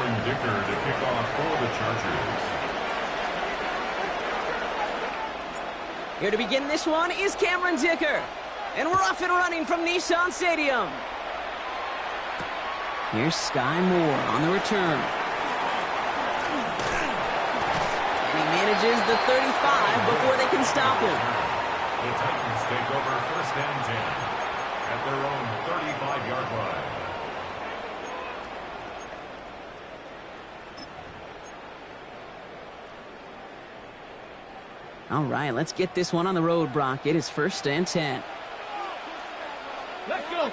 Cameron Dicker to kick off for the Chargers. Here to begin this one is Cameron Dicker. And we're off and running from Nissan Stadium. Here's Sky Moore on the return. And he manages the 35 before they can stop him. The Titans take over 1st and 10 at their own 35-yard line. All right, let's get this one on the road, Brock. It is 1st and 10. Let's go. I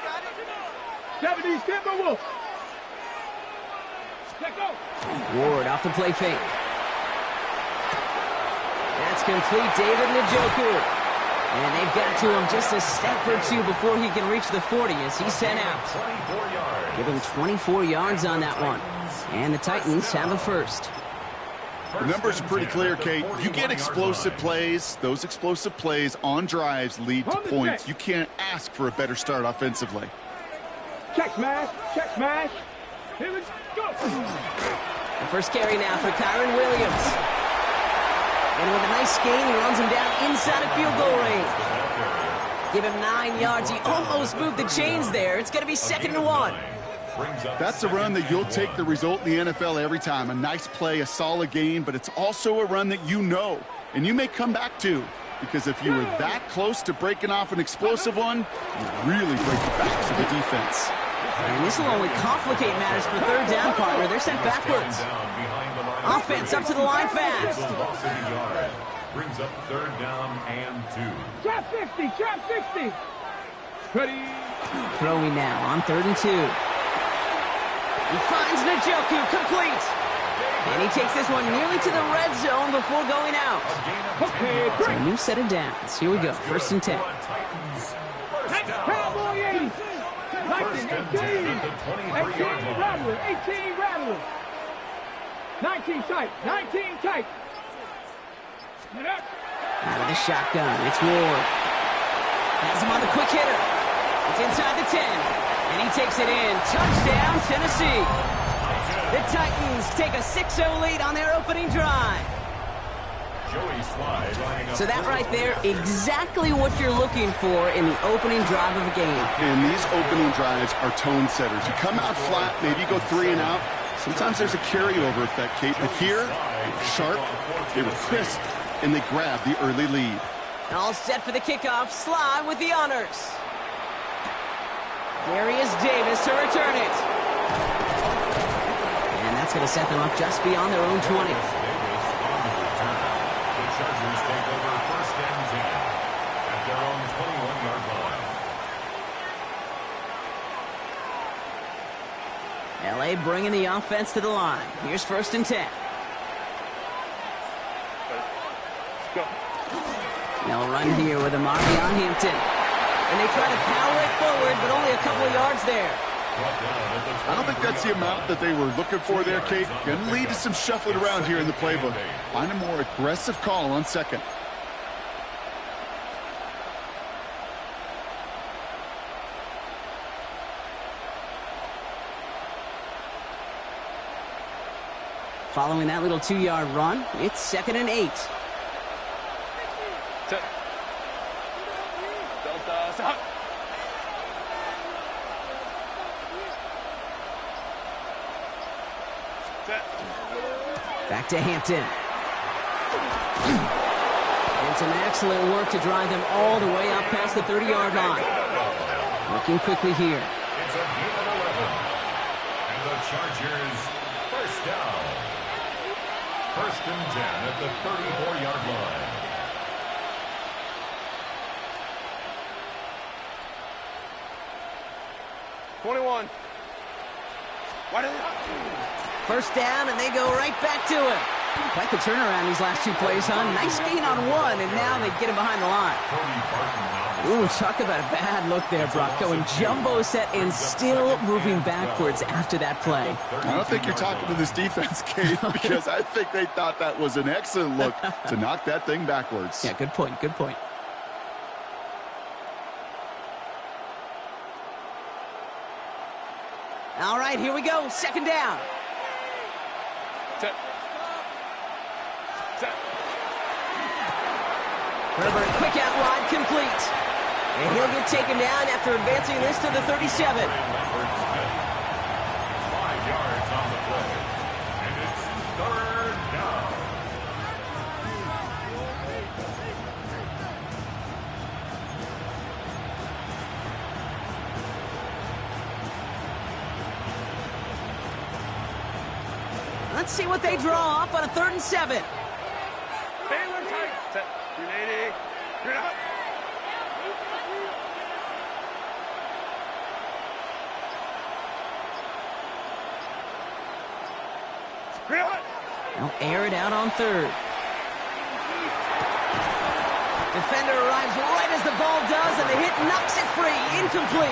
got it. 70s Timber Wolf. Let's go. Ward off the play fake. That's complete, David Njoku. And they've got to him just a step or two before he can reach the 40 as he's sent out. Give him 24 yards on that one. And the Titans have a first. The numbers are pretty clear, Kate. You get explosive plays. Those explosive plays on drives lead to points. You can't ask for a better start offensively. Check smash. Check smash. Here we go. The first carry now for Kyron Williams. And with a nice gain, he runs him down inside of field goal range. Give him 9 yards. He almost moved the chains there. It's going to be 2nd and 1. That's a run that you'll take the result in the NFL every time. A nice play, a solid game, but it's also a run that you know, and you may come back to, because if you were that close to breaking off an explosive one, you really break the backs of the defense. And this will only complicate matters for 3rd down, partner. They're sent backwards. Offense up to the line fast. Brings up 3rd down and 2. Trap 60. Trap 60. Ready. Throwing now on 3rd and 2. He finds Njoku complete. And he takes this one nearly to the red zone before going out. Okay, So a new set of downs. Here we go. 1st and 10. Cowboy 80. 18 Rattler. 18 Rattler. 19 tight. 19 tight. Out of the shotgun. It's Ward. Has him on the quick hitter. It's inside the 10. And he takes it in. Touchdown, Tennessee. The Titans take a 6-0 lead on their opening drive. So that right there, exactly what you're looking for in the opening drive of a game. And these opening drives are tone setters. You come out flat, maybe you go 3 and out. Sometimes there's a carryover effect, Kate. But here, they were sharp, they were crisp, and they grabbed the early lead. All set for the kickoff. Sly with the honors. Darius Davis to return it. And that's going to set them up just beyond their own 20. The Chargers take over 1st and 10 at their own 21-yard line. LA bringing the offense to the line. Here's 1st and 10. They'll run here with Amari on Hampton. And they try to power it forward, but only a couple of yards there. I don't think that's the amount that they were looking for there, Kate. Going to lead to some shuffling around here in the playbook. Find a more aggressive call on 2nd. Following that little 2-yard run, it's 2nd and 8. Back to Hampton. And some excellent work to drive them all the way up past the 30-yard line. Working quickly here. It's a game of 11. And the Chargers, 1st down. 1st and 10 at the 34-yard line. First down, and they go right back to him. Quite the turnaround these last 2 plays, huh? Nice gain on 1, and now they get him behind the line. Ooh, talk about a bad look there, Brock. Going jumbo set and still moving backwards after that play. I don't think you're talking to this defense, Kate, because I think they thought that was an excellent look to knock that thing backwards. Yeah, good point, good point. All right, here we go. 2nd down. Set. Set. Herbert, quick out wide, complete. And he'll get taken down after advancing this to the 37. 5 yards on the play. And it's 3rd down. Let's see what they draw up on a 3rd and 7. Baylor tight. Set. 380. You're up. They'll air it out on 3rd. Defender arrives right as the ball does, and the hit knocks it free. Incomplete.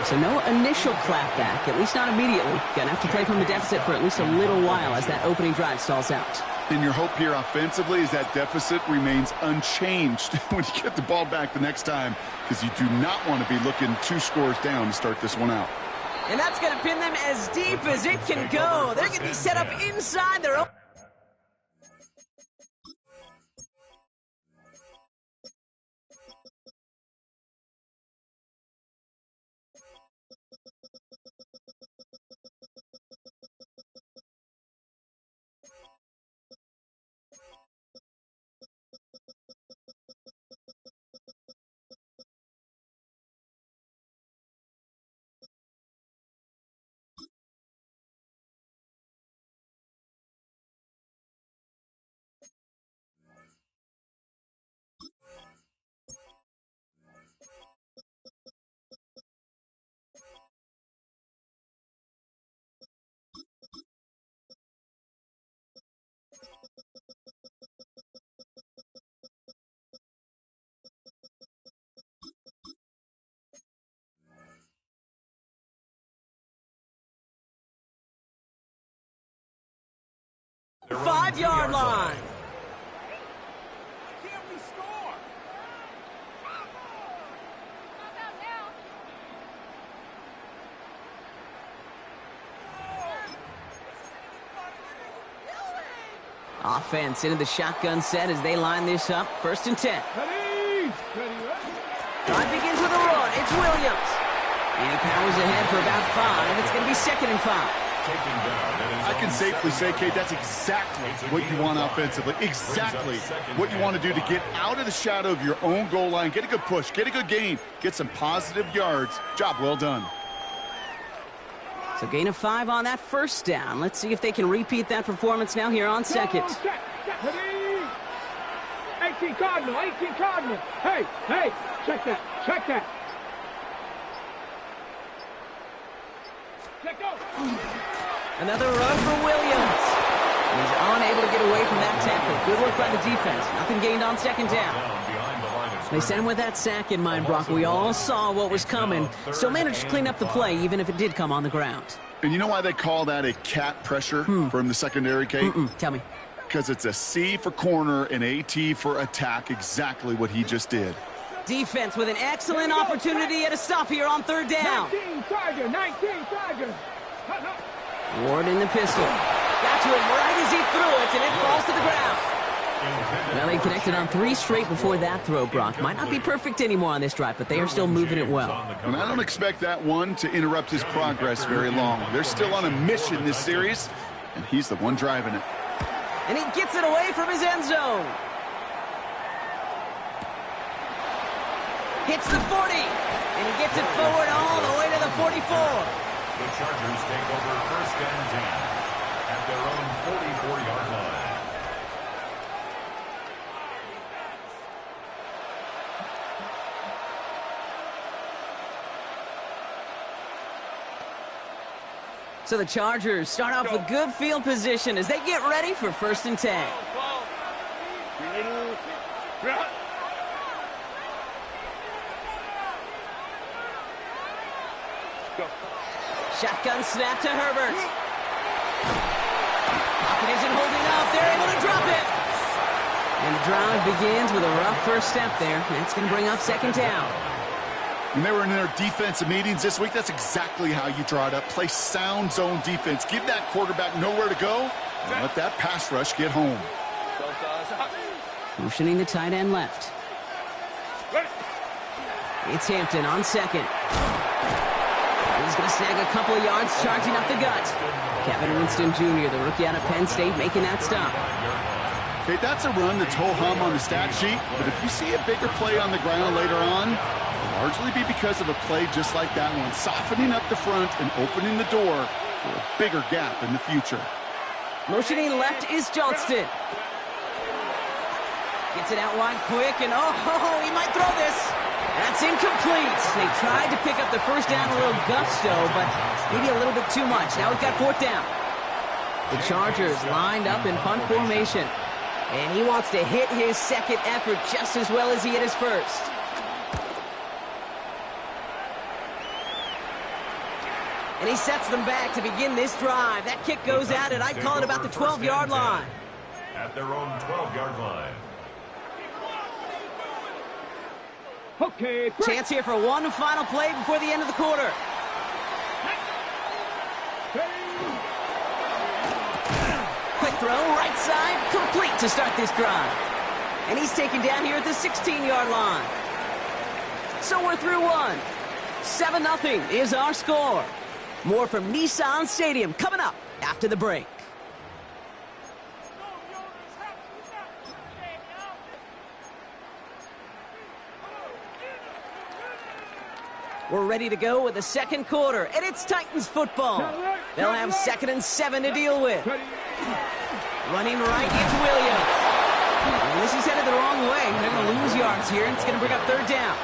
So no initial clapback, at least not immediately. Gonna have to play from the deficit for at least a little while as that opening drive stalls out. And your hope here offensively is that deficit remains unchanged when you get the ball back the next time, because you do not want to be looking 2 scores down to start this one out. And that's going to pin them as deep as it can go. They're going to be set up inside their own. The 5-yard line. Can't we score? Offense into the shotgun set as they line this up. 1st and 10. Ready. Drive begins with a run. It's Williams. And he powers ahead for about 5. It's going to be 2nd and 5. I can safely say, Kate, that's exactly what you want offensively. Exactly what you want to do to get out of the shadow of your own goal line, get a good push, get a good gain, get some positive yards. Job well done. So gain of 5 on that 1st down. Let's see if they can repeat that performance now here on 2nd. Ready. 18 Cardinal. Hey, check that. Check go. Another run for Williams. He's unable to get away from that tackle. Good work by the defense. Nothing gained on 2nd down. They sent him with that sack in mind, Brock. We all saw what was coming, so managed to clean up the play, even if it did come on the ground. And you know why they call that a cat pressure from the secondary, Kate? Tell me. Because it's a C for corner and a T for attack, exactly what he just did. Defense with an excellent opportunity at a stop here on 3rd down. 19 Tiger. Ward in the pistol. Got to him right as he threw it, and it falls to the ground. Well, they connected on 3 straight before that throw, Brock. Might not be perfect anymore on this drive, but they are still moving it well. And I don't expect that one to interrupt his progress very long. They're still on a mission this series, and he's the one driving it. And he gets it away from his end zone. Hits the 40, and he gets it forward all the way to the 44. The Chargers take over 1st and 10 at their own 44-yard line. So the Chargers start off with good field position as they get ready for 1st and 10. Shotgun snap to Herbert. Pocket isn't holding up. They're able to drop it. And the drive begins with a rough 1st step there. That's going to bring up 2nd down. When they were in their defensive meetings this week, that's exactly how you draw it up. Play sound zone defense. Give that quarterback nowhere to go, and let that pass rush get home. Motioning the tight end left. It's Hampton on second. He's going to snag a couple of yards, charging up the gut. Kevin Winston Jr., the rookie out of Penn State, making that stop. Okay, that's a run that's ho-hum on the stat sheet, but if you see a bigger play on the ground later on, it'll largely be because of a play just like that one, softening up the front and opening the door for a bigger gap in the future. Motioning left is Johnston. Gets it out wide quick, and he might throw this. That's incomplete. They tried to pick up the first down a little gusto, but maybe a little bit too much. Now we've got fourth down. The Chargers lined up in punt formation, and he wants to hit his second effort just as well as he hit his first. And he sets them back to begin this drive. That kick goes out, and I call it about the 12-yard line. At their own 12-yard line. Okay, Chance here for one final play before the end of the quarter. Quick throw, right side, complete to start this drive. And he's taken down here at the 16-yard line. So we're through one. 7-0 is our score. More from Nissan Stadium coming up after the break. We're ready to go with the second quarter, and it's Titans football. They'll have 2nd and 7 to deal with. Running right, it's Williams. And this is headed the wrong way. They're going to lose yards here, and it's going to bring up third down.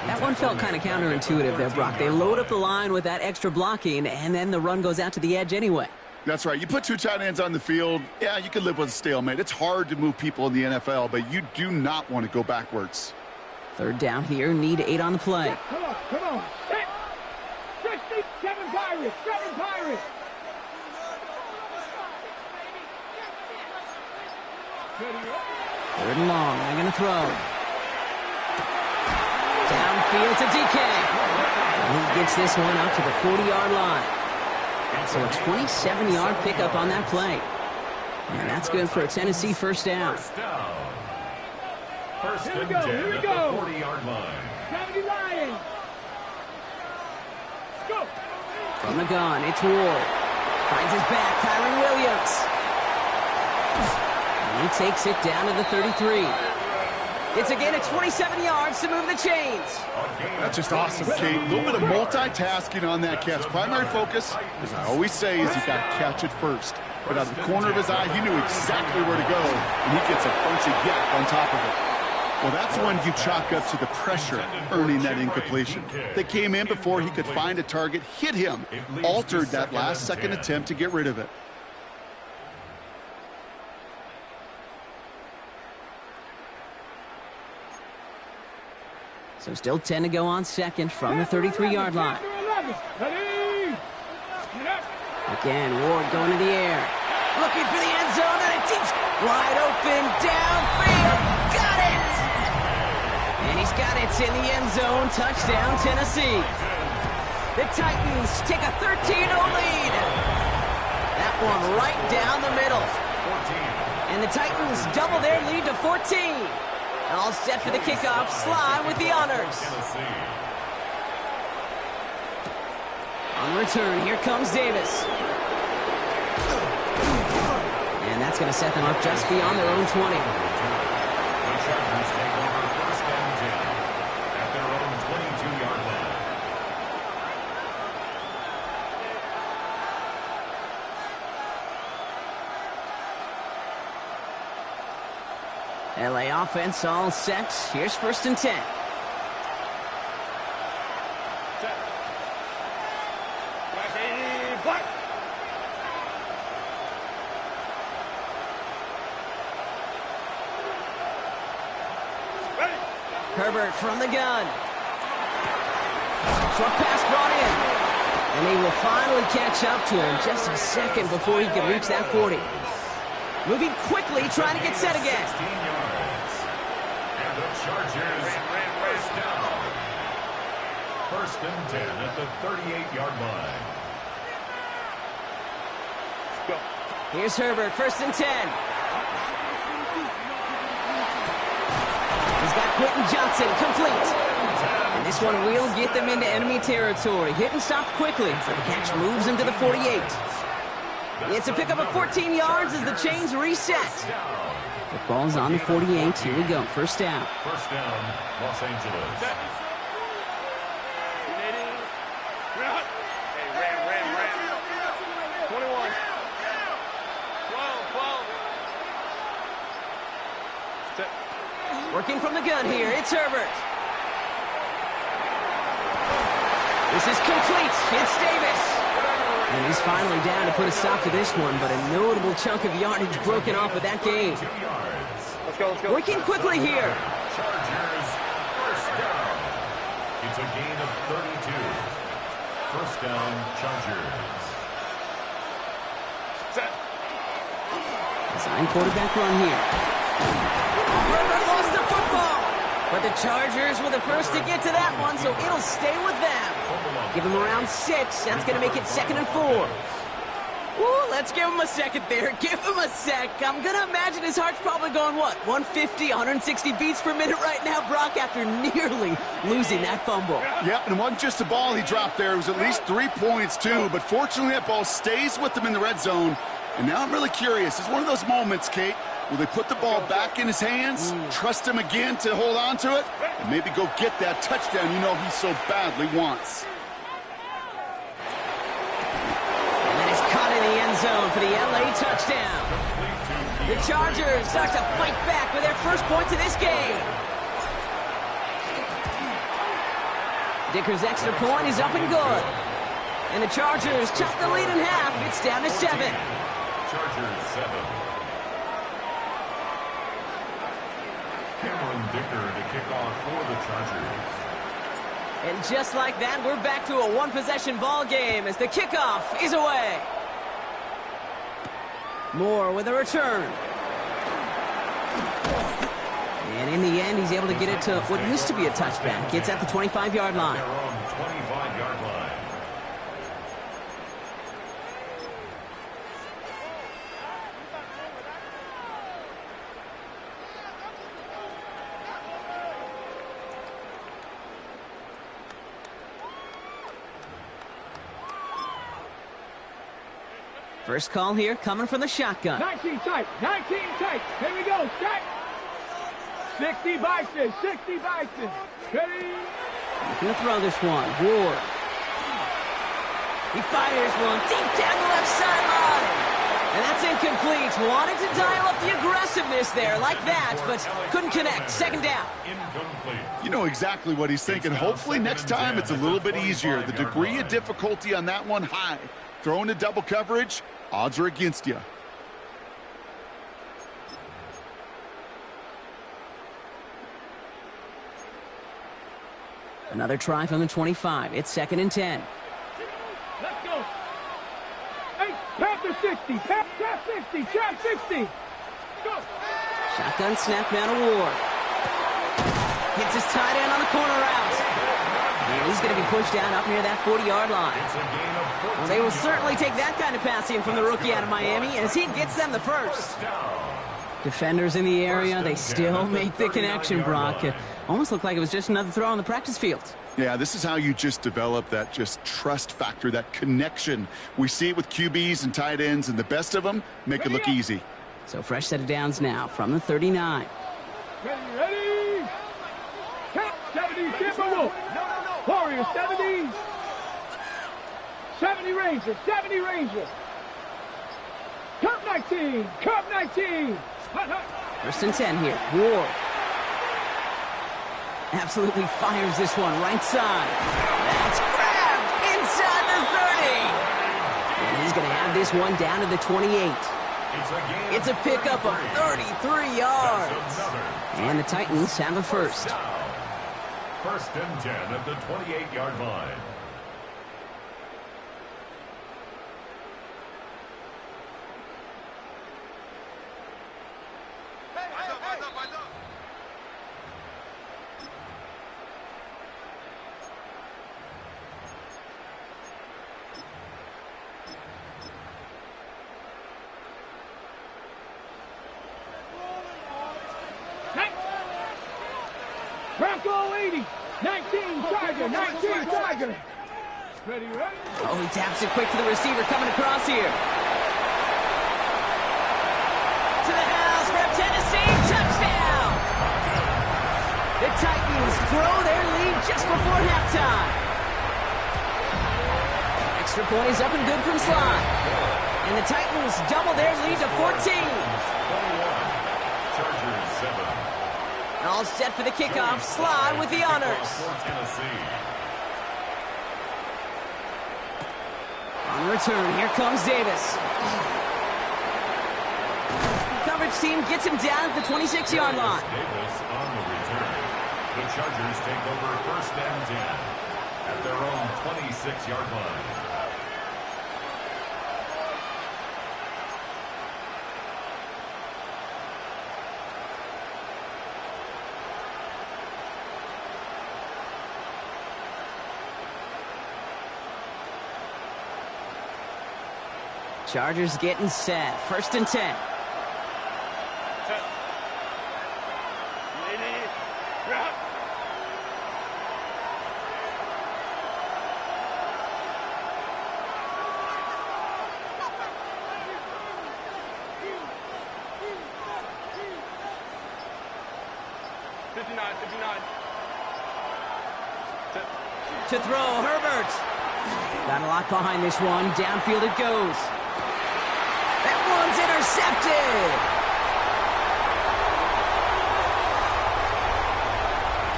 That one felt kind of counterintuitive there, Brock. They load up the line with that extra blocking, and then the run goes out to the edge anyway. That's right. You put two tight ends on the field, yeah, you can live with a stalemate. It's hard to move people in the NFL, but you do not want to go backwards. Third down here, need 8 on the play. Come on. 7 Pirates. 7 Pirates. Third and long, they're going to throw. Downfield to DK. And he gets this one up to the 40-yard line. So a 27-yard pickup on that play. And that's good for a Tennessee first down. First and 10 at the 40-yard line. 70 Lions. Go. From the gun, it's Ward. Finds his back, Kyron Williams. And he takes it down to the 33. It's again at 27 yards to move the chains. That's just awesome, Kate. A little bit of multitasking on that catch. Primary focus, as I always say, is you got to catch it first. But out of the corner of his eye, he knew exactly where to go, and he gets a bunch of yak on top of it. Well, that's when you chalk up to the pressure earning that incompletion. They came in before he could find a target, hit him, altered that last-second attempt to get rid of it. So still 10 to go on second from the 33-yard line. Again, Ward going to the air. Looking for the end zone, and it's deep. Wide open, downfield. Got it! And he's got it in the end zone. Touchdown, Tennessee. The Titans take a 13-0 lead. That one right down the middle. And the Titans double their lead to 14. All set for the kickoff. Sly with the honors. On return, here comes Davis. And that's going to set them up just beyond their own 20. The Chargers take over first and 10 at their own 22-yard line. LA offense all set. Here's first and 10. Herbert from the gun. Short pass brought in. And they will finally catch up to him just a second before he can reach that 40. Moving quickly, trying to get set again. 16 yards. And the Chargers first down. First and 10 at the 38-yard line. Go. Here's Herbert, first and 10. He's got Quentin Johnson, complete. And this one will get them into enemy territory. Hit and stop quickly, but the catch moves him to the 48. It's a pickup of 14 yards as the chains reset. The ball's on the 48. Here we go, first down. First down, Los Angeles. Hey, ram. 21. 12. Working from the gun here, it's Herbert. This is complete, it's Davis. And he's finally down to put a stop to this one, but a notable chunk of yardage broken off with that gain. 2 yards. Let's go. Working quickly here. Chargers, first down. It's a gain of 32. First down, Chargers. Set. Design quarterback run here. Herbert lost the football. But the Chargers were the first to get to that one, so it'll stay with them. Give him around 6. That's going to make it 2nd and 4. Ooh, let's give him a second there. Give him a sec. I'm going to imagine his heart's probably going, what, 150, 160 beats per minute right now, Brock, after nearly losing that fumble. Yep, and it wasn't just a ball he dropped there. It was at least 3 points, too. But fortunately, that ball stays with him in the red zone. And now I'm really curious. It's one of those moments, Kate. Will they put the ball back in his hands, trust him again to hold on to it, and maybe go get that touchdown you know he so badly wants? And that is caught in the end zone for the LA touchdown. The Chargers start to fight back with their first points of this game. Dicker's extra point is up and good. And the Chargers chop the lead in half. It's down to 7. Chargers 7. Dicker to kick off for the Chargers. And just like that, we're back to a one-possession ball game as the kickoff is away. Moore with a return. And in the end, he's able to get it to what used to be a touchback. It's at the 25-yard line. Their own 25-yard line. First call here coming from the shotgun. 19 tight. Here we go. Set. 60 Bison. Ready? Looking to throw this one. Ward. He fires one deep down the left sideline. And that's incomplete. Wanted to dial up the aggressiveness there like that, but couldn't connect. Second down. Incomplete. You know exactly what he's thinking. Hopefully next time it's a little bit easier. The degree of difficulty on that one high. Throwing to double coverage, odds are against you. Another try from the 25. It's 2nd and 10. Let's go. Hey, tap to 60. Tap 60. Go. Shotgun snap now to Ward. Hits his tight end on the corner route. And he's going to be pushed down up near that 40-yard line. It's a gain of 14. Well, they will certainly take that kind of passing from the rookie out of Miami as he gets them the first. Defenders in the area, they still make the connection, Brock. It almost looked like it was just another throw on the practice field. Yeah, this is how you just develop that just trust factor, that connection. We see it with QBs and tight ends, and the best of them make it look easy. So fresh set of downs now from the 39. Ready? Count 70, Timberwolf. Warriors, 70. 70 Rangers. Cup 19. First and 10 here. Ward. Absolutely fires this one right side. That's grabbed inside the 30. And he's going to have this one down to the 28. It's a pickup of 33 yards. And the Titans have a first. First and 10 at the 28-yard line. Bronco 80. 19 Tiger. 19 Tiger. Ready, ready. Oh, he taps it quick to the receiver coming across here. To the house for a Tennessee touchdown. The Titans throw their lead just before halftime. Extra point is up and good from Sly. And the Titans double their lead to 14. 21. Chargers 7. All set for the kickoff. Sly with the honors. On return, here comes Davis. Coverage team gets him down at the 26-yard line. Davis on the return. The Chargers take over 1st and 10 at their own 26-yard line. Chargers getting set. 1st and 10. To throw, Herbert. Got a lot behind this one. Downfield it goes. That one's intercepted.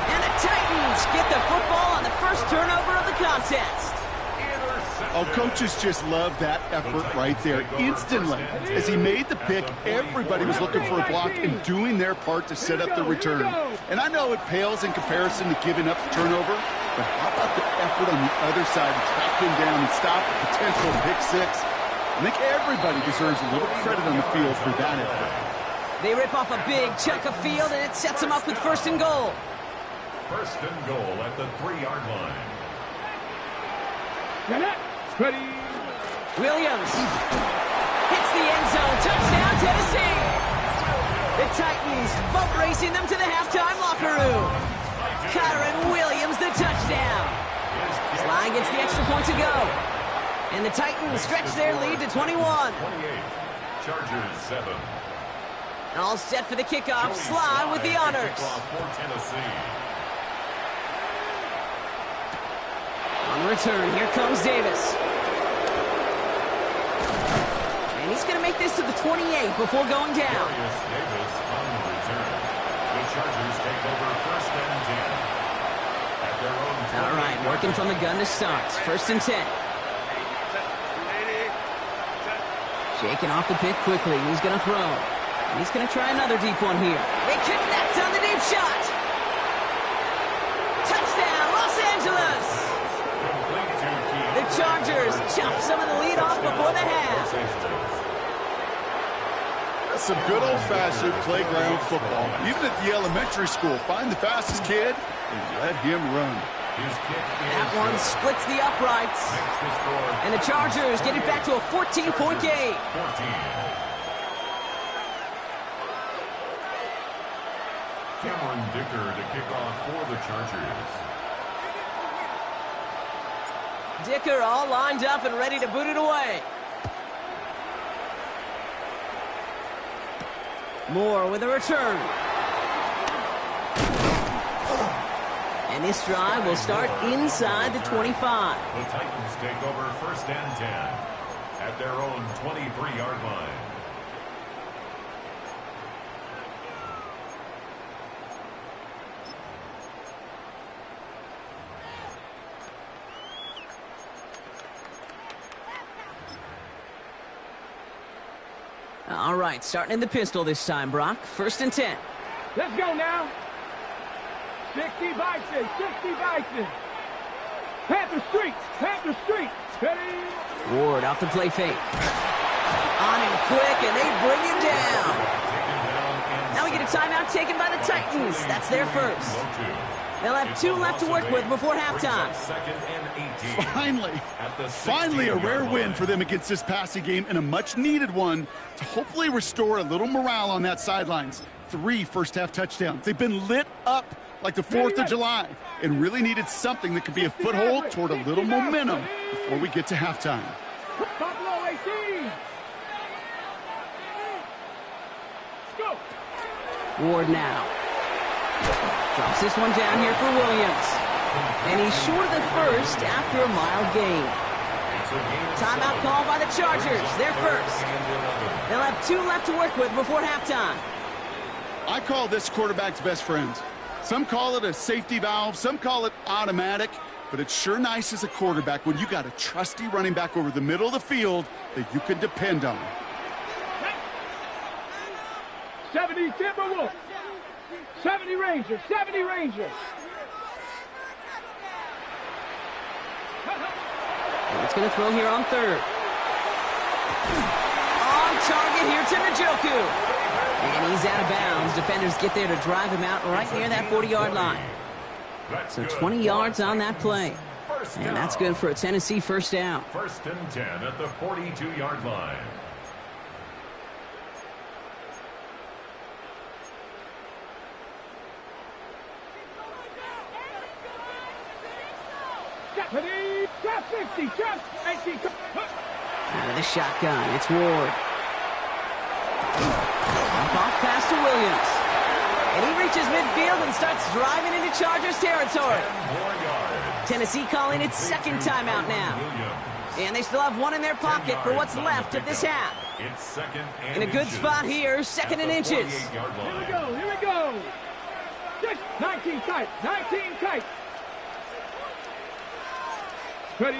And the Titans get the football on the first turnover of the contest. Oh, coaches just love that effort right there. Instantly, as he made the pick, everybody was looking for a block and doing their part to set up the return. And I know it pales in comparison to giving up the turnover, but how about the effort on the other side to track him down and stop the potential pick six? I think everybody deserves a little credit on the field for that effort. They rip off a big chunk of field, and it sets them up with 1st and goal. 1st and goal at the 3-yard line. Ready. Williams hits the end zone. Touchdown, Tennessee. The Titans boat racing them to the halftime locker room. Kyron Williams, the touchdown. Sly gets the extra point to go. And the Titans stretch their lead to 21. 28. Chargers 7. All set for the kickoff. Sly with the honors. For Tennessee. On return, here comes Davis. And he's going to make this to the 28 before going down. Davis on the return. The Chargers take over 1st and 10 at their own. All right, working from the gun to start. 1st and 10. Shaking off the pick quickly. He's going to throw. And he's going to try another deep one here. They connect on the deep shot. Touchdown, Los Angeles. The Chargers chop some of the lead off before the half. That's some good old-fashioned playground football. Even at the elementary school, find the fastest kid and let him run. That one splits the uprights. And the Chargers get it back to a 14-point game. Cameron Dicker to kick off for the Chargers. Dicker all lined up and ready to boot it away. Moore with a return. And this drive will start inside the 25. The Titans take over 1st and 10 at their own 23-yard line. All right, starting in the pistol this time, Brock. 1st and 10. Let's go now. 60 Bison, 60 Bison. Panther Street, Panther Street. Ready? Ward off the play fake. On him quick, and they bring him down. Now we get a timeout taken by the Titans. That's their first. They'll have 2 left to work with before halftime. Finally a rare win for them against this passing game, and a much-needed one to hopefully restore a little morale on that sidelines. 3 first-half touchdowns. They've been lit up like the 4th of July, and really needed something that could be a foothold toward a little momentum before we get to halftime. Buffalo 18. Go. Ward now. Drops this one down here for Williams. And he's short of the first after a mild gain. Timeout called by the Chargers. They're first. They'll have 2 left to work with before halftime. I call this quarterback's best friend. Some call it a safety valve, some call it automatic, but it's sure nice as a quarterback when you got a trusty running back over the middle of the field that you can depend on. 70 Timberwolves. 70 Rangers. 70 Rangers. It's going to throw here on third. On target here to Njoku. And he's out of bounds. Defenders get there to drive him out right near that 40-yard line. So 20 yards on that play. And that's good for a Tennessee first down. 1st and 10 at the 42-yard line. Trap 50, trap 18. Out of the shotgun, it's Ward. Off pass to Williams. And he reaches midfield and starts driving into Chargers territory. Tennessee calling its second timeout now. And they still have 1 in their pocket for what's left of this half. In a good spot here, 2nd and inches. Here we go. 19 tight, 19 tight. Ready.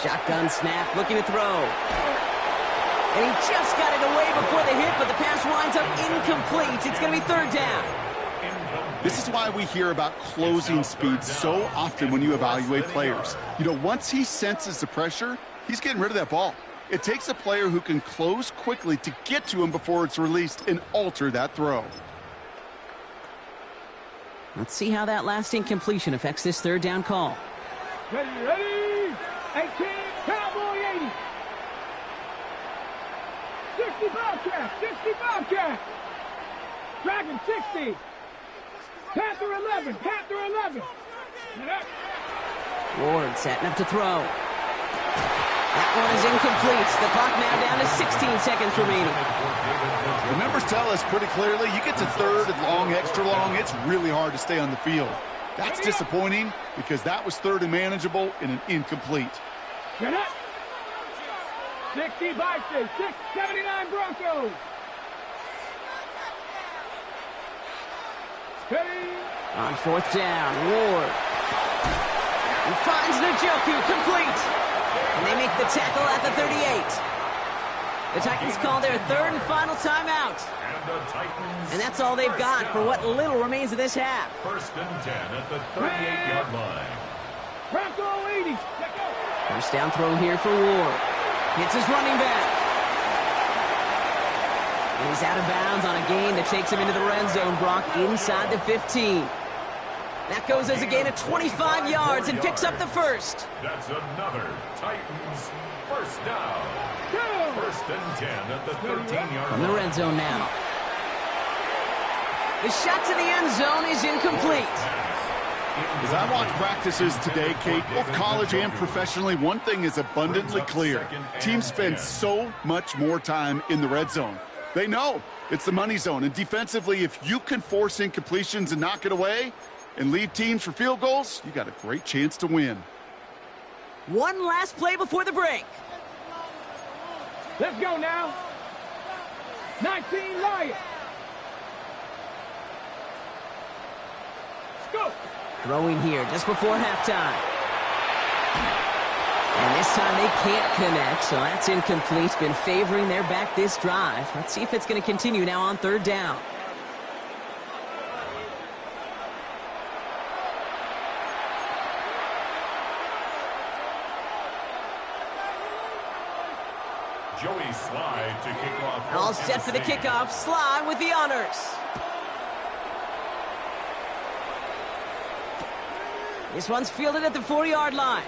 Shotgun snap, looking to throw. And he just got it away before the hit, but the pass winds up incomplete. It's going to be 3rd down. This is why we hear about closing speed so often when you evaluate players. You know, once he senses the pressure, he's getting rid of that ball. It takes a player who can close quickly to get to him before it's released and alter that throw. Let's see how that last incompletion affects this 3rd down call. Ready. 18, Cowboy 80. 60 Bobcat, 60 Bobcat. Dragon 60. Panther 11, Panther 11. Ward setting up to throw. That one is incomplete. The clock now down to 16 seconds remaining. The numbers tell us pretty clearly, you get to 3rd and long, extra long, it's really hard to stay on the field. That's disappointing because that was 3rd and manageable in an incomplete. 60 Vikings, 79 Broncos. Steady. On 4th down, Ward. He finds Njoku complete. And they make the tackle at the 38. The Titans call their 3rd and final timeout. And that's all they've got for what little remains of this half. 1st and 10 at the 38-yard line. Bronco 80. First down throw here for Ward. Hits his running back. And he's out of bounds on a gain that takes him into the red zone, Brock, inside the 15. That goes as a gain of 25 yards and picks up the first. That's another Titans first down. 1st and 10 at the 13-yard From line. the red zone now. The shot to the end zone is incomplete. As I watch practices today, Kate, both college and professionally, one thing is abundantly clear. Teams spend so much more time in the red zone. They know it's the money zone. And defensively, if you can force incompletions and knock it away and leave teams for field goals, you got a great chance to win. One last play before the break. Let's go now. 19 Lions. Let's go. Throwing here just before halftime. And this time they can't connect, so that's incomplete. Been favoring their back this drive. Let's see if it's going to continue now on 3rd down. Joey Slide to kick off. All set for the kickoff. Sly with the honors. This one's fielded at the 40-yard line.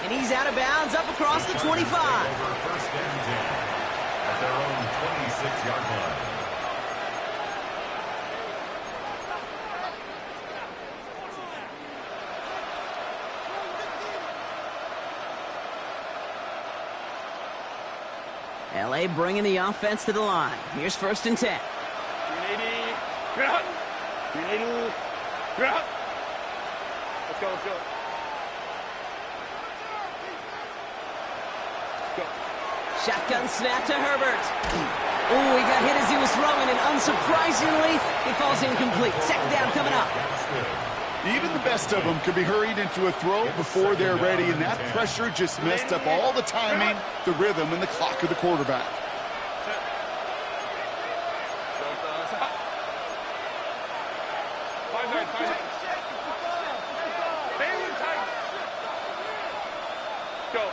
And he's out of bounds up across the 25. Over 1st and 10 at their own 26-yard line. L.A. bringing the offense to the line. Here's 1st and 10. 380. Ground. 380. Ground. Let's go, let's go. Let's go. Shotgun snap to Herbert. Oh, he got hit as he was throwing, and unsurprisingly, he falls incomplete. 2nd down coming up. Even the best of them could be hurried into a throw before they're ready, and that pressure just messed up all the timing, the rhythm, and the clock of the quarterback. Let's go.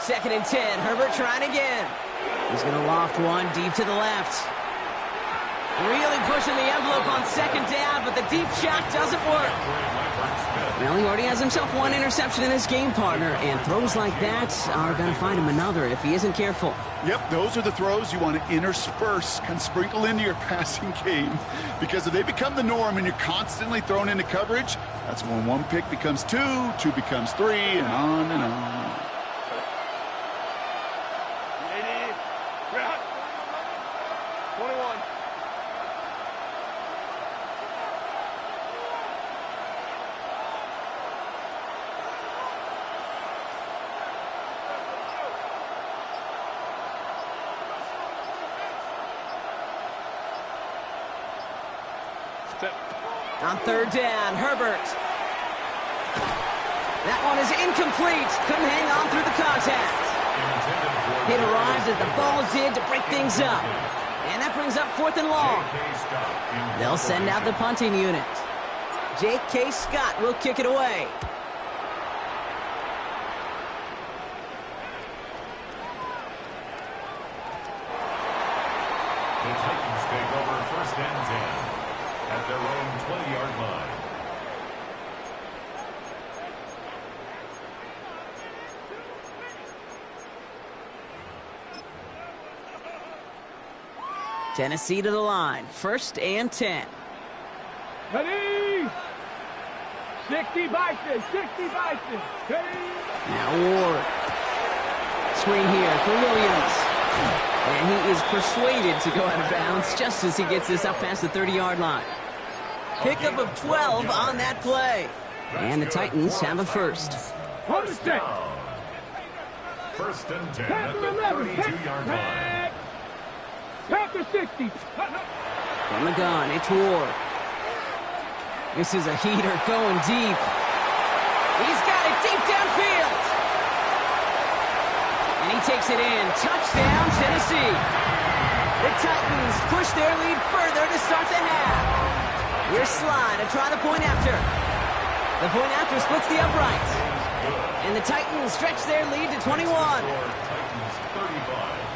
2nd and 10. Herbert trying again. He's going to loft one deep to the left. Really pushing the envelope on 2nd down, but the deep shot doesn't work. Well, he already has himself one interception in this game, partner, and throws like that are going to find him another if he isn't careful. Yep, those are the throws you want to intersperse, kind of sprinkle into your passing game. Because if they become the norm and you're constantly thrown into coverage, that's when one pick becomes two, two becomes three, and on and on. 80. Ground. 21. On 3rd down, Herbert. That one is incomplete. Couldn't hang on through the contact. It arrives as the ball did to break things up. And that brings up 4th and long. They'll send out the punting unit. J.K. Scott will kick it away. The Titans take over 1st and 10 at their own 20-yard line. Tennessee to the line. 1st and 10. Ready? 60 Bison. 60 Bison. Ready? Now Ward. Screen here for Williams. And he is persuaded to go out of bounds just as he gets this up past the 30-yard line. Pickup of 12 on that play. And the Titans have a first. First down. 1st and 10 at the 32-yard line. Packer 60. From the gun, it's Ward. This is a heater going deep. He's got it deep downfield. And he takes it in. Touchdown, Tennessee. The Titans push their lead further to start the half. Here's Sly to try the point after. The point after splits the uprights. And the Titans stretch their lead to 21. Titans 35.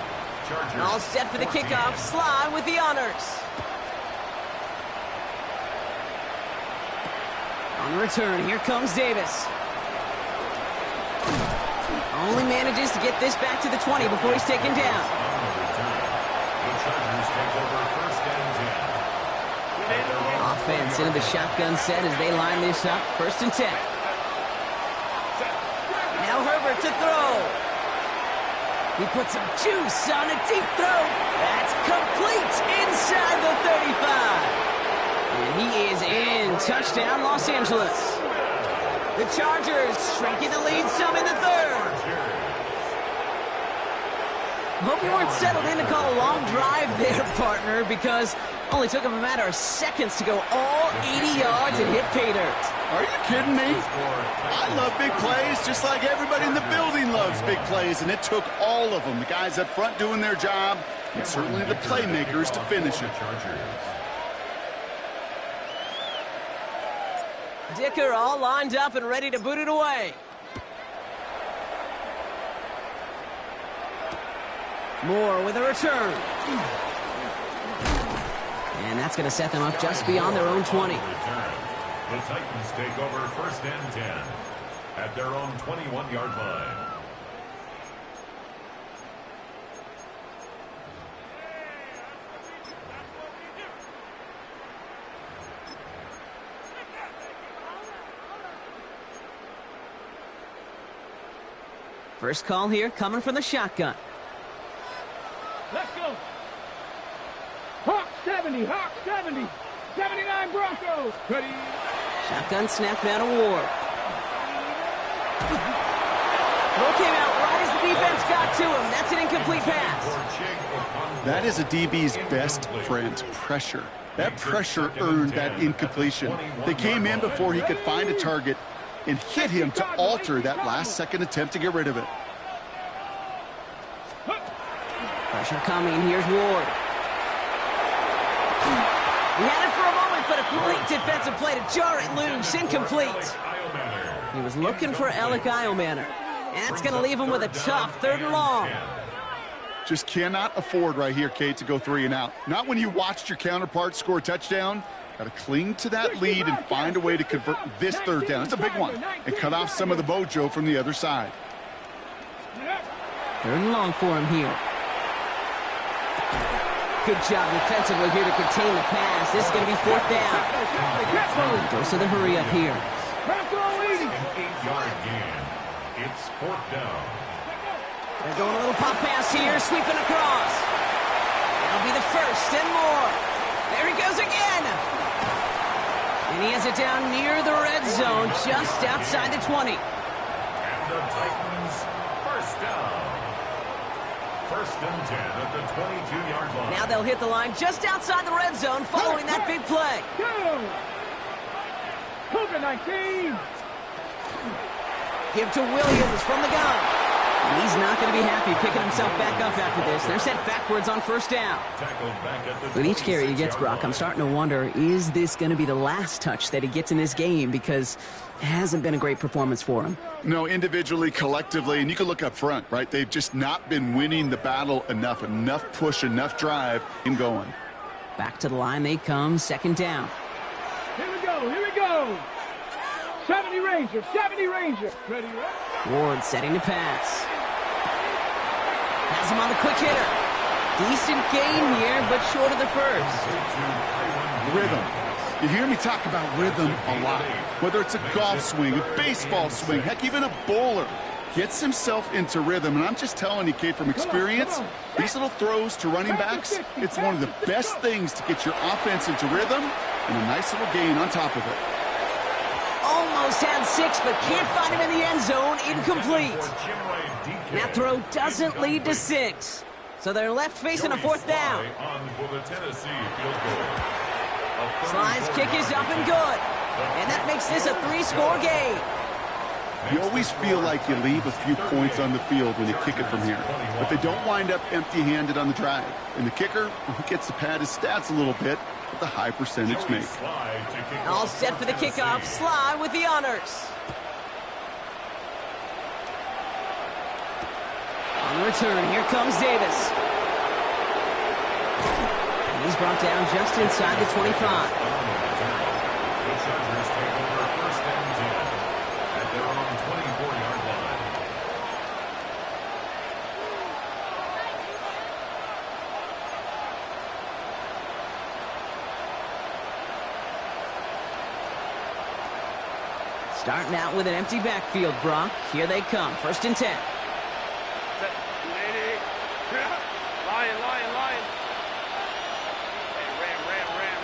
Chargers All set for the 14. kickoff. Sly with the honors. On the return, here comes Davis. Only manages to get this back to the 20 before he's taken down. The Chargers take over 1st and 10. Offense into the shotgun set as they line this up. 1st and 10. Now Herbert to throw. He puts some juice on a deep throw. That's complete inside the 35. And he is in. Touchdown, Los Angeles. The Chargers shrinking the lead some in the 3rd. Hope you weren't settled in to call a long drive there, partner, because only took him a matter of seconds to go all 80 yards and hit pay dirt. Are you kidding me? I love big plays just like everybody in the building loves big plays, and it took all of them. The guys up front doing their job, and certainly the playmakers to finish it. Dicker all lined up and ready to boot it away. Moore with a return. And that's going to set them up just beyond their own 20. The Titans take over 1st and 10 at their own 21-yard line. First call here coming from the shotgun. Let's go. Hawk 70, Hawk 70. 79 Broncos. Ready. Shotgun snap now to Ward. Throw came out right as the defense got to him. That's an incomplete pass. That is a DB's best friend, pressure. That pressure earned that incompletion. They came in before he could find a target and hit him to alter that last-second attempt to get rid of it. Pressure coming. Here's Ward. He had it for a moment, but a great defensive play to jar it loose. Incomplete. He was looking for Alec Eilmanner. And that's going to leave him with a tough 3rd and long. Just cannot afford right here, Kate, to go 3 and out. Not when you watched your counterpart score a touchdown. Got to cling to that lead and find a way to convert this 3rd down. It's a big one. And cut off some of the mojo from the other side. 3rd and long for him here. Good job defensively here to contain the pass. This is going to be 4th down. Goes to the hurry up here. 8-yard gain. It's 4th down. They're going a little pop pass here, sweeping across. That'll be the 1st and more. There he goes again. And he has it down near the red zone, just outside the 20. And the Titans, 1st down. 1st and 10 at the 22-yard line. Now they'll hit the line just outside the red zone following that big play. COVID-19. Give to Williams from the gun. And he's not going to be happy picking himself back up after this. They're set backwards on 1st down. With each carry he gets, Brock, I'm starting to wonder, is this going to be the last touch that he gets in this game? Because it hasn't been a great performance for him. No, individually, collectively, and you can look up front, right? They've just not been winning the battle enough push, enough drive in going. Back to the line they come, 2nd down. Here we go, here we go. 70 Ranger, 70 Ranger. Ready, Ward setting to pass. Has him on the quick hitter. Decent gain here, but short of the 1st. Rhythm. You hear me talk about rhythm a lot. Whether it's a golf swing, a baseball swing, heck, even a bowler. Gets himself into rhythm, and I'm just telling you, Kate, from experience, these little throws to running backs, it's one of the best things to get your offense into rhythm, and a nice little gain on top of it. Almost had 6, but can't find him in the end zone. Incomplete. And that throw doesn't lead to 6. So they're left facing a 4th down. Sly's kick is up and good. And that makes this a 3-score game. You always feel like you leave a few points on the field when you kick it from here. But they don't wind up empty-handed on the drive. And the kicker, he gets to pad his stats a little bit with a high percentage make. All set for the kickoff. Sly with the honors. On the return, here comes Davis. And he's brought down just inside the 25. Starting out with an empty backfield, Brock. Here they come. 1st and 10. Lion. Hey, ram.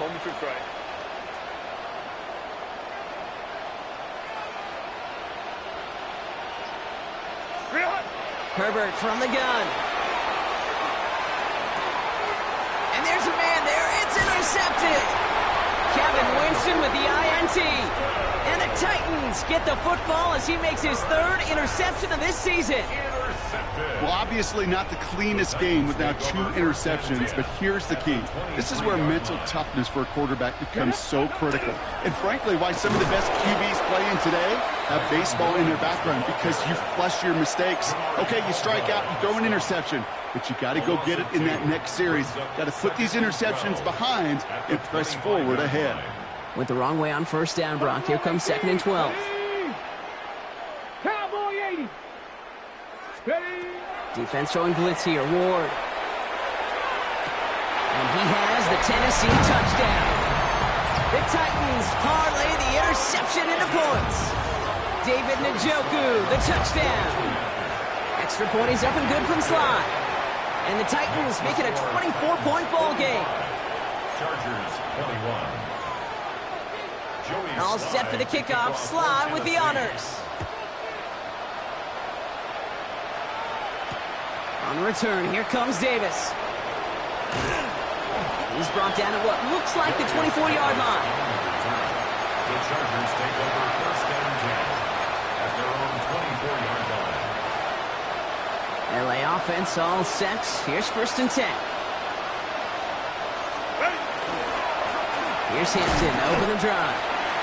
Home to try. Herbert from the gun. And there's a man there. It's intercepted. Kevin Winston with the INT. And the Titans get the football as he makes his 3rd interception of this season. Well, obviously not the cleanest game with now 2 interceptions, but here's the key. This is where mental toughness for a quarterback becomes so critical. And frankly, why some of the best QBs playing today have baseball in their background, because you flush your mistakes. Okay, you strike out, you throw an interception, but you got to go get it in that next series. Got to put these interceptions behind and press forward ahead. Went the wrong way on 1st down, Brock. Here comes 2nd and 12. Cowboy 80. Ready. Defense showing blitz here. Ward. And he has the Tennessee touchdown. The Titans parlay the interception into points. David Njoku, the touchdown. Extra point is up and good from Sly. And the Titans make it a 24-point ball game. Chargers 21. Joey All set for the kickoff. Sly with the honors. On the return, here comes Davis. He's brought down at what looks like the 24-yard line. The Chargers take over first and 10 at their own 24-yard line. LA offense all set. Here's first and 10. Here's Hampton, open and drive.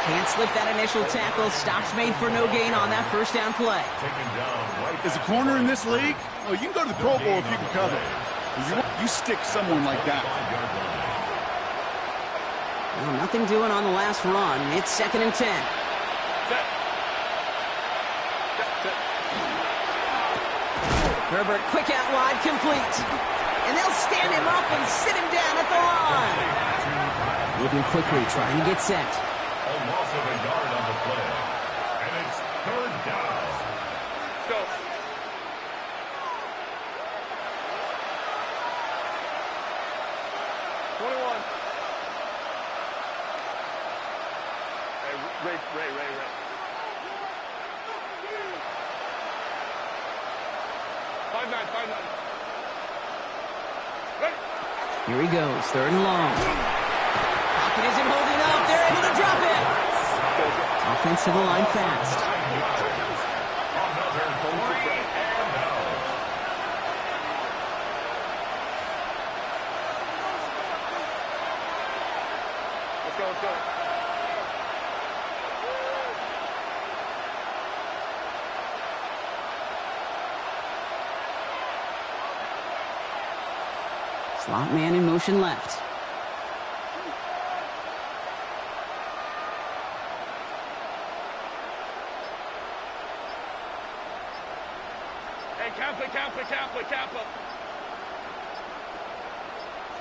Can't slip that initial tackle. Stops made for no gain on that first down play. Taken down right. As a corner in this league, oh, you can go to the Pro Bowl if you can cover. You stick someone like that. Well, nothing doing on the last run. It's second and 10. Herbert, quick out wide, complete. And they'll stand him up and sit him down at the line. Moving quickly, trying to get set. A loss of a yard on the play. And it's third down. Go. Ray. Five nine. Here he goes, third and long. Pocket isn't holding up. They're able to drop it. Offensive line fast. Another 3 and out. Let's go. Slot man in motion left. Hey, Kappa.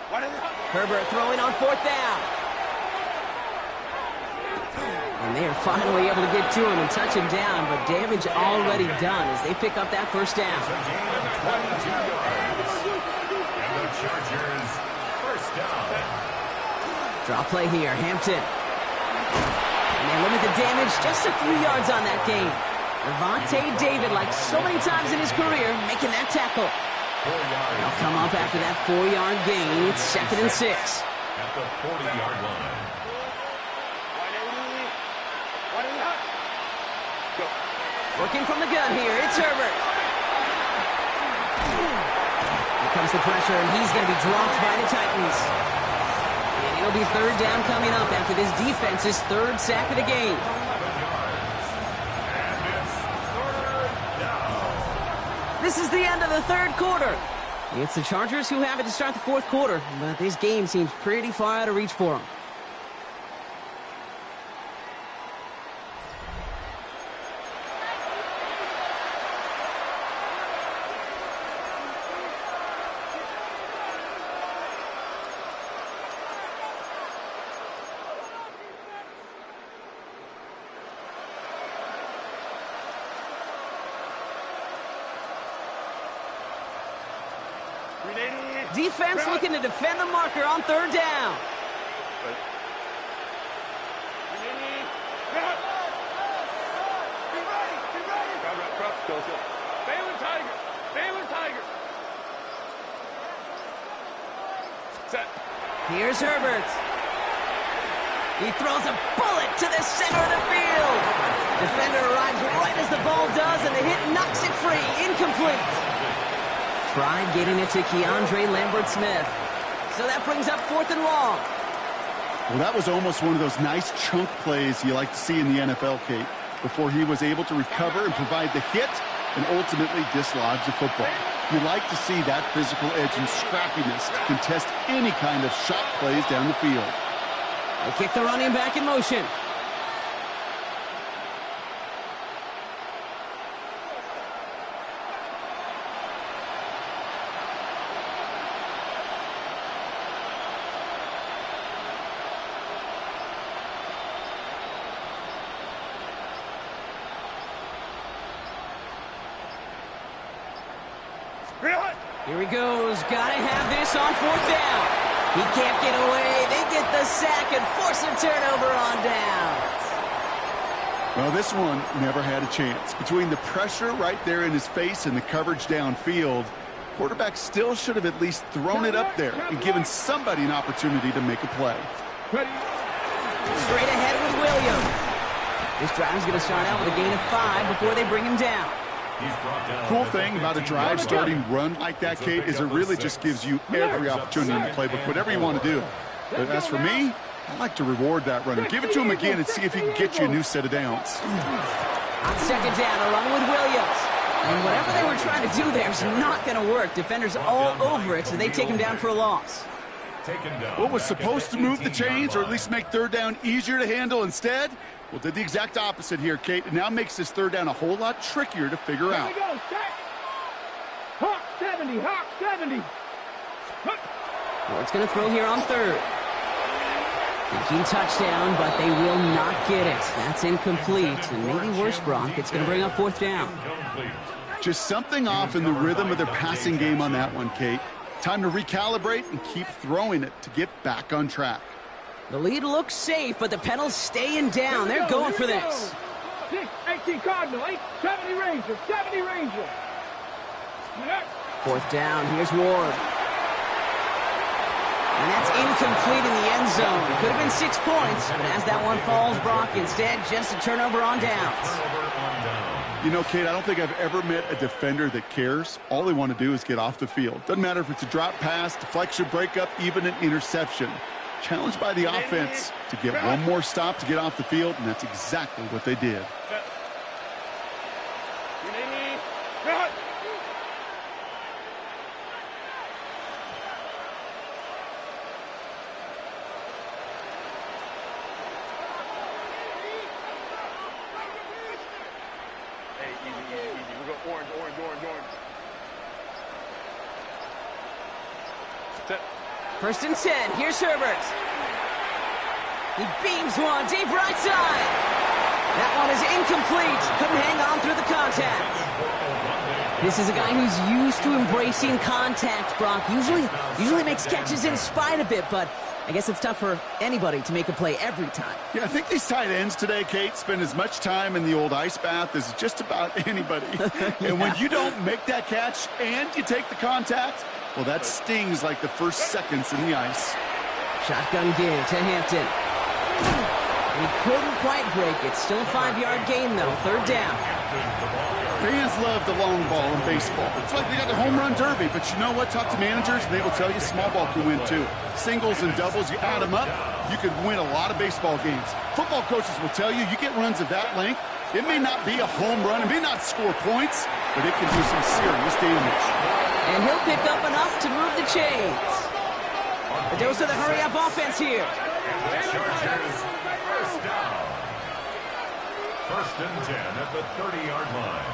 What is it? Herbert throwing on fourth down. And they are finally able to get to him and touch him down, but damage already done as they pick up that first down. It's a gain of 22 yards. And the Chargers first down. Draw play here, Hampton. And they limit the damage just a few yards on that gain. Levante David, like so many times in his career, making that tackle. 4 yards. They'll come up after that 4-yard gain. It's second and 6. At the 40-yard line. Working from the gun here, it's Herbert. Here comes the pressure, and he's going to be dropped by the Titans. And it'll be third down coming up after this defense's third sack of the game. 11 yards. And it's third down. This is the end of the third quarter. It's the Chargers who have it to start the fourth quarter, but this game seems pretty far out of reach for them. Defense looking to defend the marker on third down. Baylor Tiger. Set. Here's Herbert. He throws a bullet to the center of the field. Defender arrives right as the ball does, and the hit knocks it free. Incomplete. Tried getting it to Keandre Lambert-Smith. So that brings up fourth and long. Well, that was almost one of those nice chunk plays you like to see in the NFL, Kate, before he was able to recover and provide the hit and ultimately dislodge the football. You like to see that physical edge and scrappiness to contest any kind of shot plays down the field. They kick the running back in motion. Here he goes. Gotta have this on 4th down. He can't get away. They get the sack and force a turnover on downs. Well, this one never had a chance. Between the pressure right there in his face and the coverage downfield, quarterback still should have at least thrown it up there and given somebody an opportunity to make a play. Straight ahead with Williams. This drive's going to start out with a gain of 5 before they bring him down. Cool thing about a drive starting run like that, Kate, is it really just gives you every opportunity in the playbook, whatever you want to do. But as for me, I like to reward that runner. Give it to him again and see if he can get you a new set of downs. On 2nd down, a run with Williams. And whatever they were trying to do there is not going to work. Defenders all over it, so they take him down for a loss. What was supposed to move the chains or at least make 3rd down easier to handle instead? Well, did the exact opposite here, Kate. It now makes this 3rd down a whole lot trickier to figure out. Here we go, Hawk 70, Hawk 70. Ward's going to throw here on 3rd. Thinking touchdown, but they will not get it. That's incomplete, and maybe worse, Brock. It's going to bring up 4th down. Just something off in the rhythm of their passing game on that one, Kate. Time to recalibrate and keep throwing it to get back on track. The lead looks safe, but the pedals staying down. They're going for this. 18 Cardinal, 70 Ranger, 70 Ranger. 4th down, here's Ward. And that's incomplete in the end zone. It could have been 6 points, but as that one falls, Brock, instead, just a turnover on downs. You know, Kate, I don't think I've ever met a defender that cares. All they want to do is get off the field. Doesn't matter if it's a drop pass, deflection, breakup, even an interception. Challenged by the offense to get one more stop to get off the field, and that's exactly what they did. First and 10. Here's Herbert. He beams one deep right side. That one is incomplete. Couldn't hang on through the contact. This is a guy who's used to embracing contact, Brock. Usually makes catches in spite of it, but I guess it's tough for anybody to make a play every time. Yeah, I think these tight ends today, Kate, spend as much time in the old ice bath as just about anybody. Yeah. And when you don't make that catch and you take the contact, well, that stings like the first seconds in the ice. Shotgun give to Hampton. He couldn't quite break it. Still a 5-yard gain, though. 3rd down. Fans love the long ball in baseball. It's like they got the home run derby, but you know what? Talk to managers, and they will tell you small ball can win, too. Singles and doubles, you add them up, you could win a lot of baseball games. Football coaches will tell you, you get runs of that length, it may not be a home run, it may not score points, but it can do some serious damage. And he'll pick up enough to move the chains. A dose of the hurry-up offense here. Chargers, 1st down. 1st and 10 at the 30-yard line.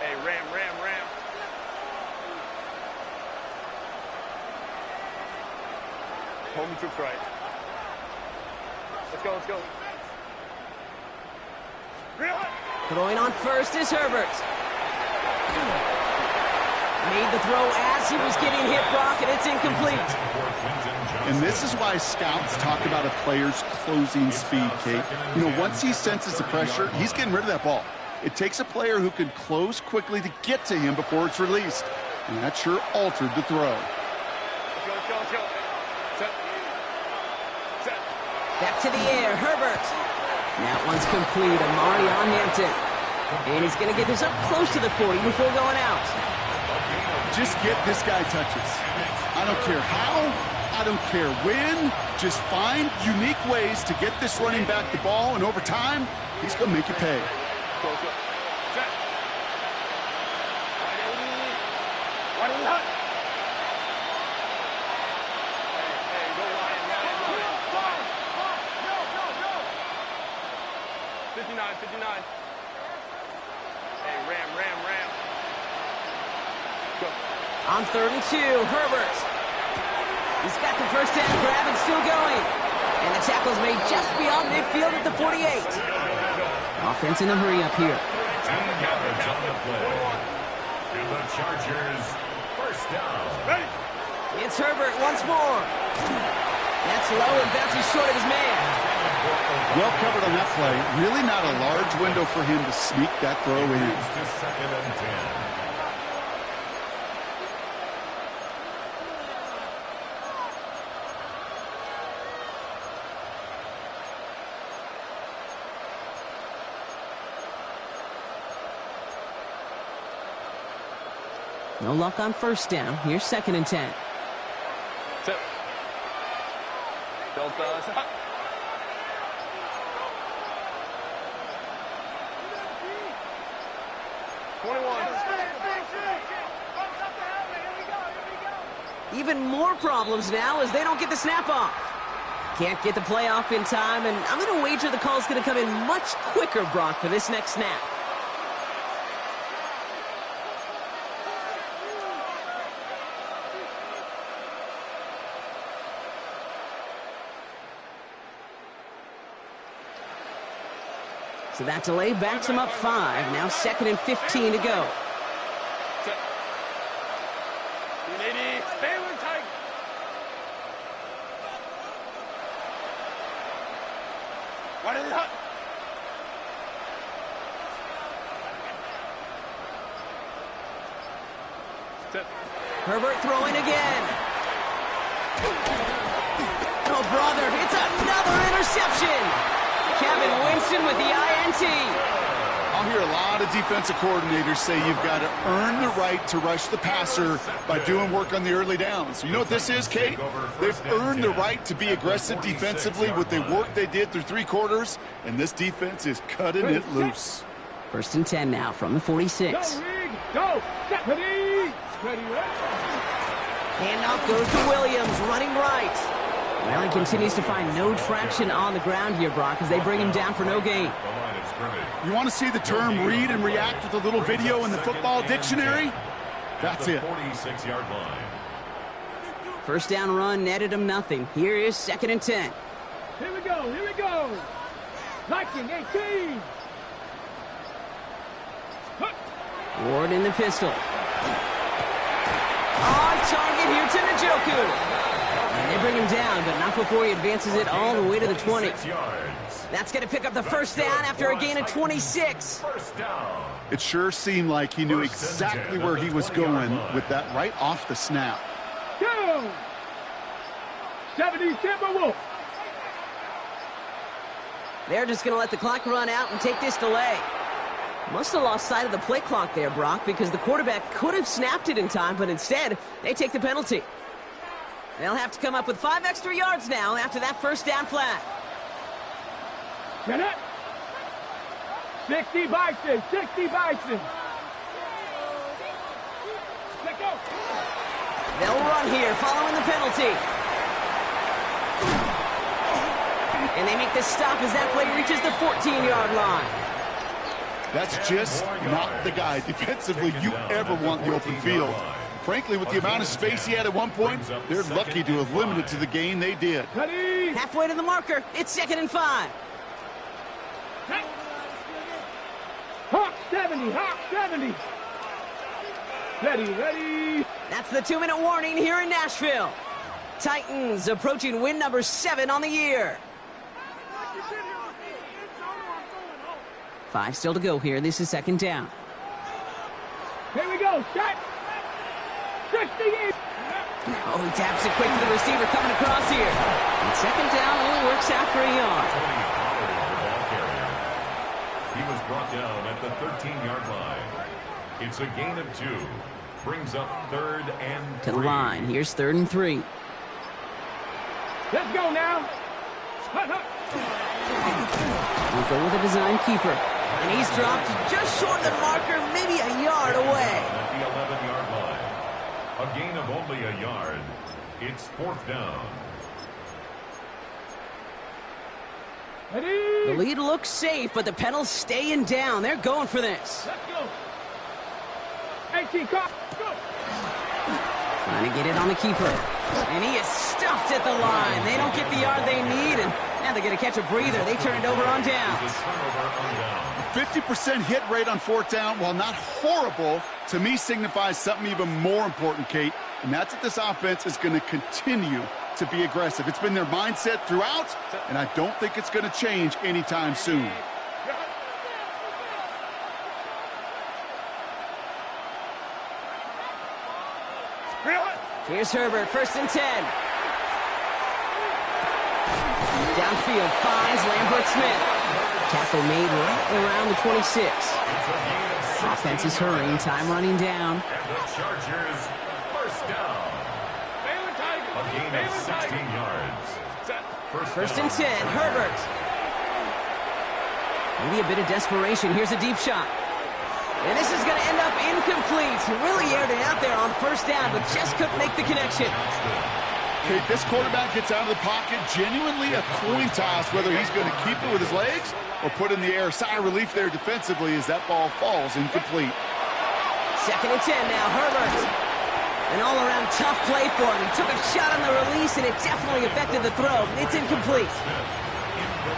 Hey, Ram. Home troops right. Let's go. Throwing on first is Herbert. Made the throw as he was getting hit, Brock, and it's incomplete. And this is why scouts talk about a player's closing speed, Kate. You know, once he senses the pressure, he's getting rid of that ball. It takes a player who can close quickly to get to him before it's released. And that sure altered the throw. Back to the air, Herbert. That one's complete. Amari on Hampton. And he's going to get this up close to the 40 before going out. Just get this guy touches. I don't care how, I don't care when. Just find unique ways to get this running back the ball, and over time, he's going to make you pay. On 3rd and 2, Herbert. He's got the first down grab and still going. And the tackle's made just beyond midfield at the 48. Offense in a hurry up here. yards on the play. And the Chargers, first down. It's Herbert once more. That's low and bounces short of his man. Well covered on that play. Really not a large window for him to sneak that throw in. To 2nd and 10. No luck on first down. Here's 2nd and 10. Even more problems now as they don't get the snap off. Can't get the play off in time, and I'm going to wager the call's going to come in much quicker, Brock, for this next snap. So that delay backs him up 5. Now 2nd and 15 to go. Herbert throwing again. Oh, brother, it's another interception. Kevin Winston with the INT. I'll hear a lot of defensive coordinators say you've got to earn the right to rush the passer by doing work on the early downs. You know what this is, Kate? They've earned the right to be aggressive defensively with the work they did through 3 quarters, and this defense is cutting it loose. 1st and 10 now from the 46. Go! Ready! Handoff goes to Williams, running right. Well, he continues to find no traction on the ground here, Brock, as they bring him down for no gain. You want to see the term read and react with a little video in the football dictionary? That's it. 46-yard line. First down run netted him nothing. Here is 2nd and 10. Here we go, here we go. Liking 18. Ward in the pistol. On target here to Njoku. And they bring him down, but not before he advances it all the way to the 20. That's going to pick up the first down after a gain of 26. First down. It sure seemed like he knew exactly where he was going with that right off the snap. Go! 70 Timberwolves. They're just going to let the clock run out and take this delay. Must have lost sight of the play clock there, Brock, because the quarterback could have snapped it in time, but instead, they take the penalty. They'll have to come up with 5 extra yards now after that first down flag. Get it? 60 Bison, 60 Bison. Let go. They'll run here following the penalty. And they make the stop as that play reaches the 14-yard line. That's just not the guy defensively you ever want in the open field. Frankly, with the amount of space he had at one point, they're lucky to have limited to the gain they did. Halfway to the marker. It's 2nd and 5. Hawk 70, Hawk 70. Ready. That's the 2-minute warning here in Nashville. Titans approaching win number 7 on the year. 5 still to go here. This is 2nd down. Here we go. Shot. 68. Oh, he taps it quick to the receiver coming across here. And 2nd down only works out for a yard. He was brought down at the 13-yard line. It's a gain of 2. Brings up 3rd and 3. To the line. Here's 3rd and 3. Let's go now. We'll go with a design keeper. And he's dropped just short of the marker, maybe a yard away. At the 11-yard line. A gain of only a yard. It's 4th down. Ready? The lead looks safe, but the Penals staying down. They're going for this. Let's go. 18, go. Trying to get it on the keeper. And he is stuffed at the line. They don't get the yard they need, and now they're going to catch a breather. They turn it over on down. Turnover on down. 50% hit rate on fourth down, while not horrible, to me signifies something even more important, Kate, and that's that this offense is going to continue to be aggressive. It's been their mindset throughout, and I don't think it's going to change anytime soon. Here's Herbert, 1st and 10. Downfield finds Lambert-Smith. Tackle made right around the 26. Offense is hurrying, time running down. And the Chargers, 1st down. A gain of 16 yards. 1st and 10, Herbert. Maybe a bit of desperation. Here's a deep shot. And this is going to end up incomplete. Really aired it out there on 1st down, but just couldn't make the connection. Okay, this quarterback gets out of the pocket, genuinely a coin toss, whether he's going to keep it with his legs or put in the air. Sigh of relief there defensively as that ball falls incomplete. 2nd and 10 now, Herbert. An all-around tough play for him. He took a shot on the release, and it definitely affected the throw. It's incomplete.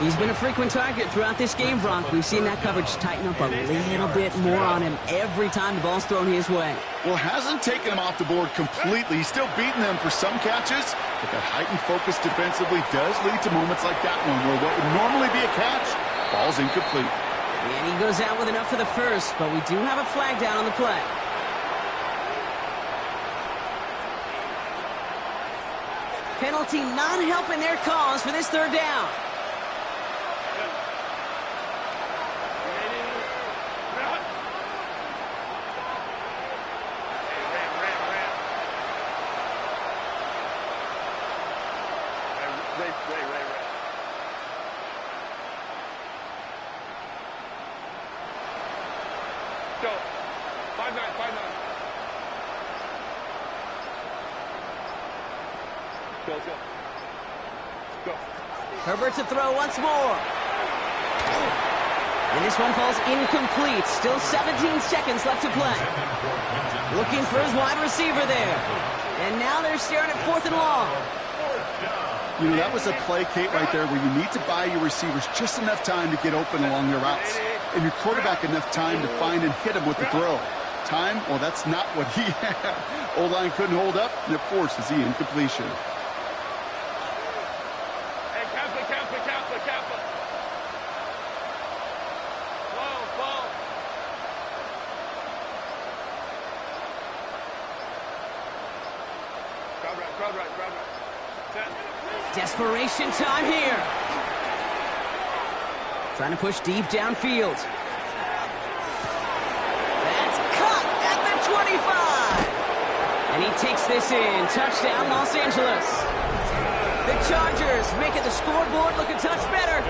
He's been a frequent target throughout this game, Bronk. We've seen that coverage tighten up a little bit more on him every time the ball's thrown his way. Well, hasn't taken him off the board completely. He's still beating them for some catches, but that heightened focus defensively does lead to moments like that one where what would normally be a catch falls incomplete. And he goes out with enough for the first, but we do have a flag down on the play. Penalty not helping their cause for this 3rd down. Go. 5-9. Go. Herbert to throw once more. And this one falls incomplete. Still 17 seconds left to play. Looking for his wide receiver there. And now they're staring at 4th and long. You know, that was a play, Kate, right there where you need to buy your receivers just enough time to get open along their routes. And your quarterback enough time to find and hit him with the throw. Time? Well, that's not what he had. O-line couldn't hold up, and it forces the incompletion. Hey, Kappa. Ball. Crowd right. Desperation time here. Trying to push deep downfield. That's cut at the 25. And he takes this in. Touchdown, Los Angeles. The Chargers making the scoreboard look a touch better.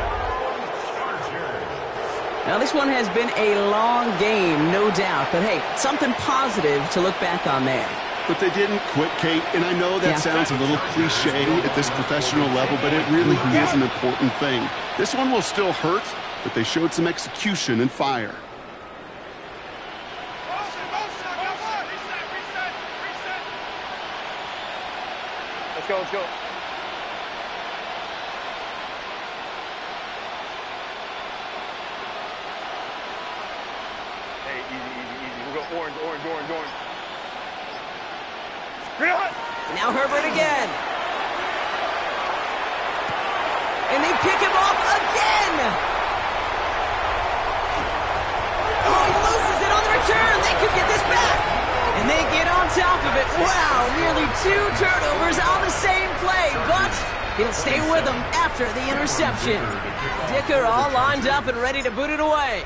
Now, this one has been a long game, no doubt. But, hey, something positive to look back on there. But they didn't quit, Kate, and I know that sounds a little cliche at this professional level, but it really is an important thing. This one will still hurt, but they showed some execution and fire. Let's go. Hey, easy. We'll go orange. Now Herbert again. And they pick him off again. Oh, he loses it on the return. They could get this back. And they get on top of it. Wow, nearly 2 turnovers on the same play. But he'll stay with them after the interception. Dicker all lined up and ready to boot it away.